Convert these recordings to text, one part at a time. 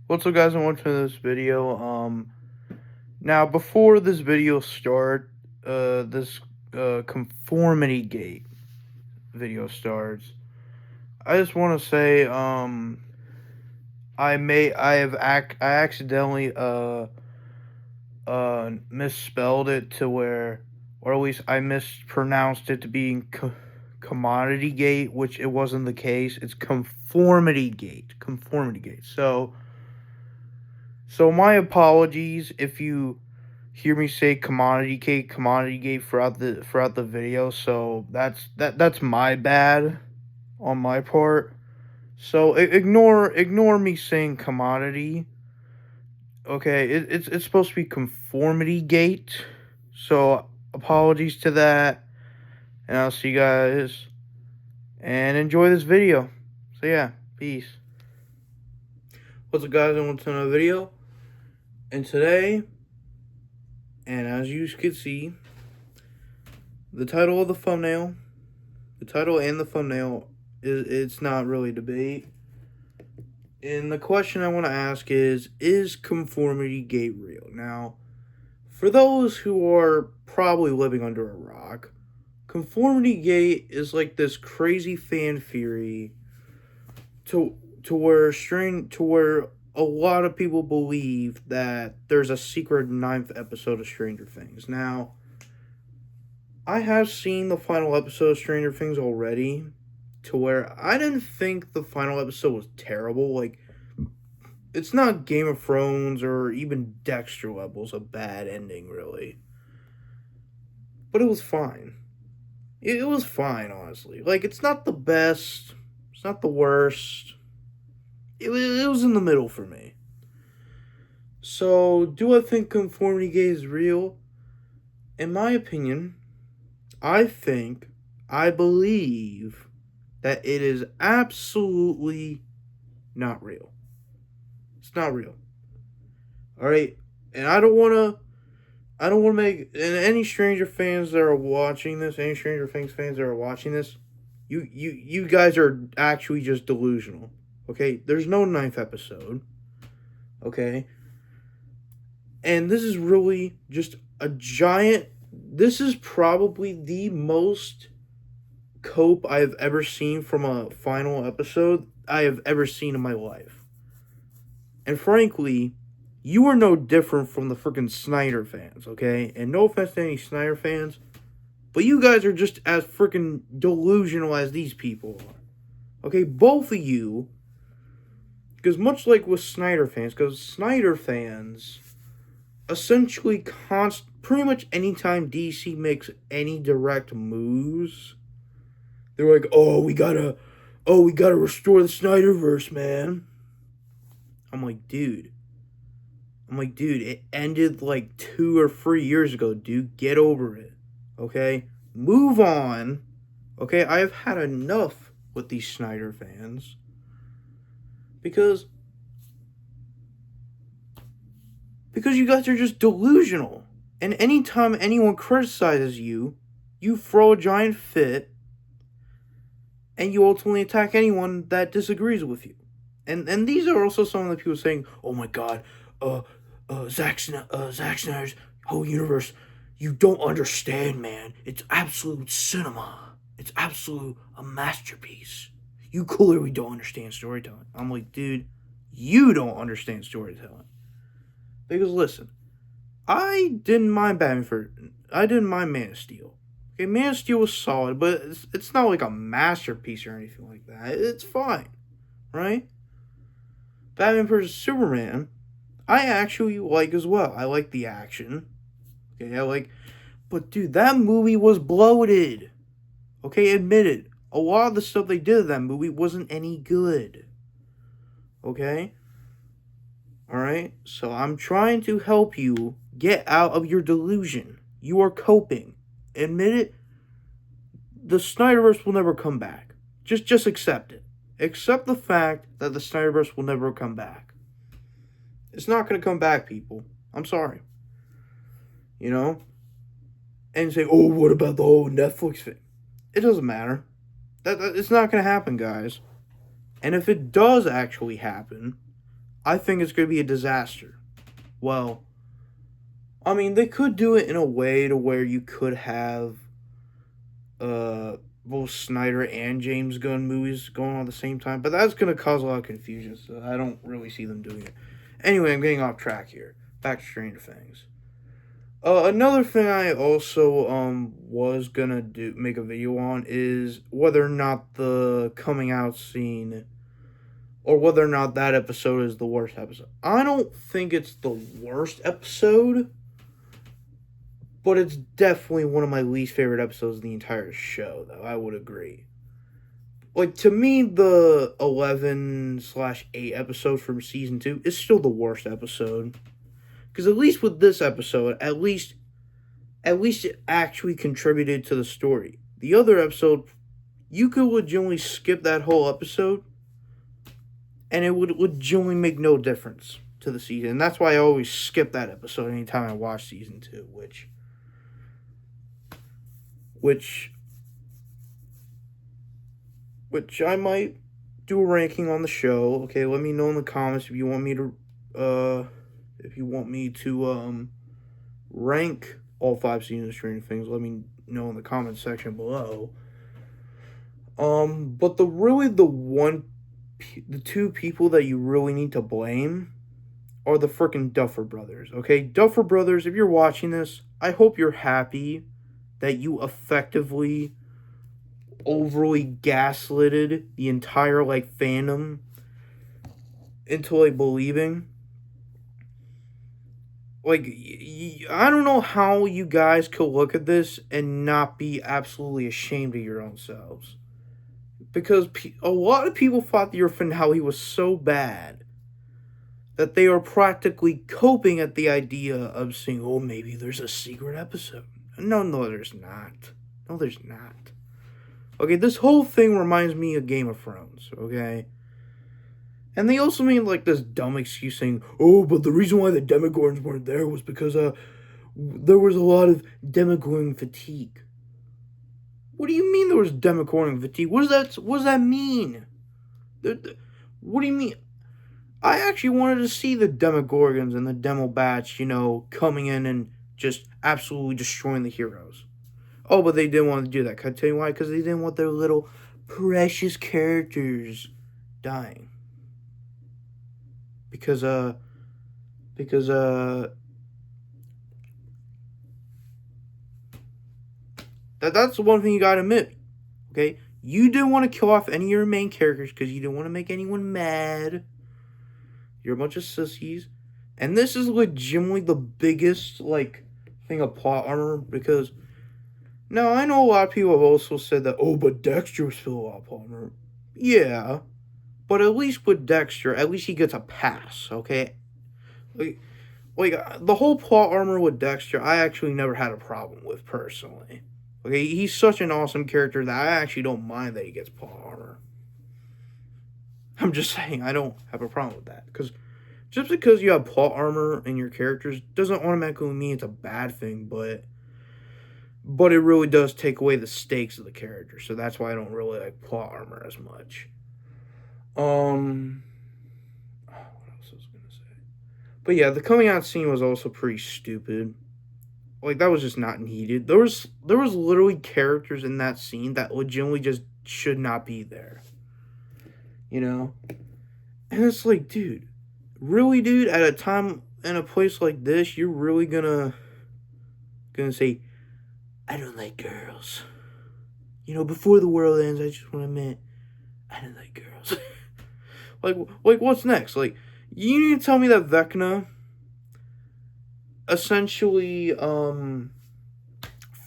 What's up, guys, and welcome to this video. Now before this video this Conformity Gate video starts, I just want to say, I accidentally misspelled it to where, or at least I mispronounced it to being Commodity Gate, which it wasn't the case. It's Conformity Gate. So my apologies if you hear me say Commodity Gate throughout the video. So that's my bad on my part. So ignore me saying commodity. Okay, it's supposed to be Conformity Gate. So apologies to that, and I'll see you guys and enjoy this video. So yeah, peace. What's up, guys, and welcome to another video. And today, and as you can see, the title and the thumbnail it's not really debate. And the question I want to ask is Conformity Gate real? Now, for those who are probably living under a rock, Conformity Gate is like this crazy fan theory to where a lot of people believe that there's a secret 9th episode of Stranger Things. Now, I have seen the final episode of Stranger Things already, to where I didn't think the final episode was terrible. Like, it's not Game of Thrones or even Dexter levels of bad ending, really. But it was fine. It was fine, honestly. Like, it's not the best, it's not the worst. It was in the middle for me. So, do I think Conformity Gate is real? In my opinion, I believe that it is absolutely not real. It's not real. Alright? And I don't want to make, and any Stranger fans that are watching this, any Stranger Things fans that are watching this, you guys are actually just delusional. Okay, there's no 9th episode. Okay, and this is really just a giant. This is probably the most cope I have ever seen from a final episode I have ever seen in my life. And frankly, you are no different from the freaking Snyder fans. Okay, and no offense to any Snyder fans, but you guys are just as freaking delusional as these people are. Okay, both of you. Because much like with Snyder fans essentially pretty much anytime DC makes any direct moves, they're like, oh, we gotta restore the Snyderverse, man. I'm like, dude, it ended like 2 or 3 years ago, dude. Get over it, okay? Move on, okay? I have had enough with these Snyder fans. Because you guys are just delusional. And anytime anyone criticizes you, you throw a giant fit, and you ultimately attack anyone that disagrees with you. And these are also some of the people saying, oh my god, Zack Snyder's whole universe, you don't understand, man. It's absolute cinema. It's absolute a masterpiece. You clearly don't understand storytelling. I'm like, dude, you don't understand storytelling. Because listen, I didn't mind Man of Steel. Okay, Man of Steel was solid, but it's not like a masterpiece or anything like that. It's fine, right? Batman vs. Superman, I actually like as well. I like the action. Okay, but dude, that movie was bloated. Okay, admit it. A lot of the stuff they did in that movie wasn't any good. Okay? Alright? So I'm trying to help you get out of your delusion. You are coping. Admit it. The Snyderverse will never come back. Just accept it. Accept the fact that the Snyderverse will never come back. It's not going to come back, people. I'm sorry. You know? And say, oh, what about the whole Netflix thing? It doesn't matter. It's not going to happen, guys. And if it does actually happen, I think it's going to be a disaster. Well, I mean, they could do it in a way to where you could have both Snyder and James Gunn movies going on at the same time, but that's going to cause a lot of confusion, so I don't really see them doing it. Anyway, I'm getting off track here. Back to Stranger Things. Another thing I also was gonna make a video on is whether or not the coming out scene, or whether or not that episode is the worst episode. I don't think it's the worst episode, but it's definitely one of my least favorite episodes of the entire show, though, I would agree. Like, to me, the 11/8 episode from season 2 is still the worst episode. Because at least with this episode, at least it actually contributed to the story. The other episode, you could legitimately skip that whole episode, and it would legitimately make no difference to the season. And that's why I always skip that episode anytime I watch season 2, which I might do a ranking on the show. Okay, let me know in the comments if you want me to rank all 5 seasons of Stranger Things. Let me know in the comments section below. But the two people that you really need to blame are the freaking Duffer Brothers. Okay, Duffer Brothers, if you're watching this, I hope you're happy that you effectively overly gaslighted the entire fandom into believing. I don't know how you guys could look at this and not be absolutely ashamed of your own selves. Because a lot of people thought your finale was so bad that they are practically coping at the idea of saying, oh, maybe there's a secret episode. No, there's not. No, there's not. Okay, this whole thing reminds me of Game of Thrones, okay? And they also made this dumb excuse saying, oh, but the reason why the Demogorgons weren't there was because there was a lot of Demogorgon fatigue. What do you mean there was Demogorgon fatigue? What does that mean? What do you mean? I actually wanted to see the Demogorgons and the Demobats, coming in and just absolutely destroying the heroes. Oh, but they didn't want to do that. Can I tell you why? Because they didn't want their little precious characters dying. Because that's the one thing you gotta admit, okay? You didn't want to kill off any of your main characters because you didn't want to make anyone mad. You're a bunch of sissies. And this is legitimately the biggest, thing of plot armor, because now I know a lot of people have also said that, oh, but Dexter was still a lot of plot armor. Yeah. But at least with Dexter, at least he gets a pass, okay? The whole plot armor with Dexter, I actually never had a problem with, personally. Okay, he's such an awesome character that I actually don't mind that he gets plot armor. I'm just saying, I don't have a problem with that. Because just because you have plot armor in your characters doesn't automatically mean it's a bad thing, but it really does take away the stakes of the character. So that's why I don't really like plot armor as much. What else was I gonna say? But yeah, the coming out scene was also pretty stupid. That was just not needed. There was literally characters in that scene that legitimately just should not be there. And it's dude, really, dude, at a time and a place like this, you're really gonna say, I don't like girls. Before the world ends, I just want to admit, I don't like girls. What's next? You need to tell me that Vecna essentially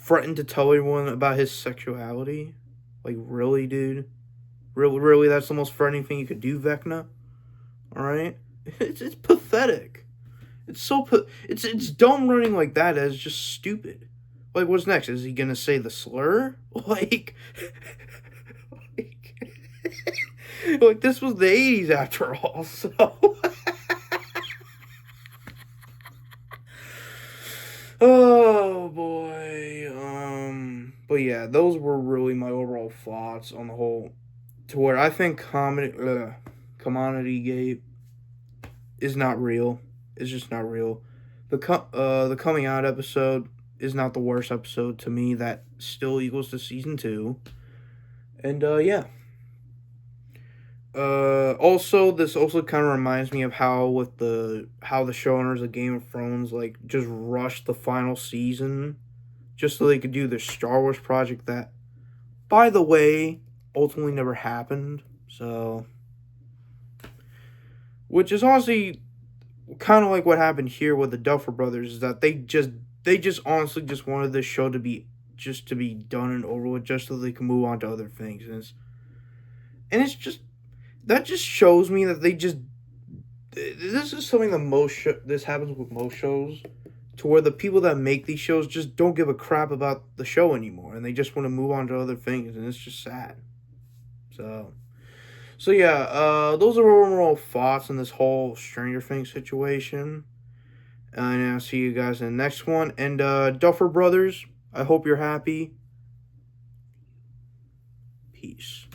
threatened to tell everyone about his sexuality? Really, dude? Really, that's the most threatening thing you could do, Vecna? Alright? It's pathetic. It's dumb running like that. It's just stupid. What's next? Is he gonna say the slur? This was the 80s after all, so... Oh, boy. But yeah, those were really my overall thoughts on the whole... To where I think Commodity Gate is not real. It's just not real. The coming out episode is not the worst episode to me. That still equals to season 2. And yeah. Also, this also kind of reminds me of how the showrunners of Game of Thrones like just rushed the final season just so they could do the Star Wars project that, by the way, ultimately never happened. So, which is honestly kind of like what happened here with the Duffer Brothers, is that they just honestly just wanted this show to be done and over with, just so they can move on to other things, and it's just that just shows me that they just this is something that this happens with most shows, to where the people that make these shows just don't give a crap about the show anymore, and they just want to move on to other things, and it's just sad. So yeah, those are overall thoughts on this whole Stranger Things situation. And I'll see you guys in the next one. And Duffer Brothers, I hope you're happy. Peace.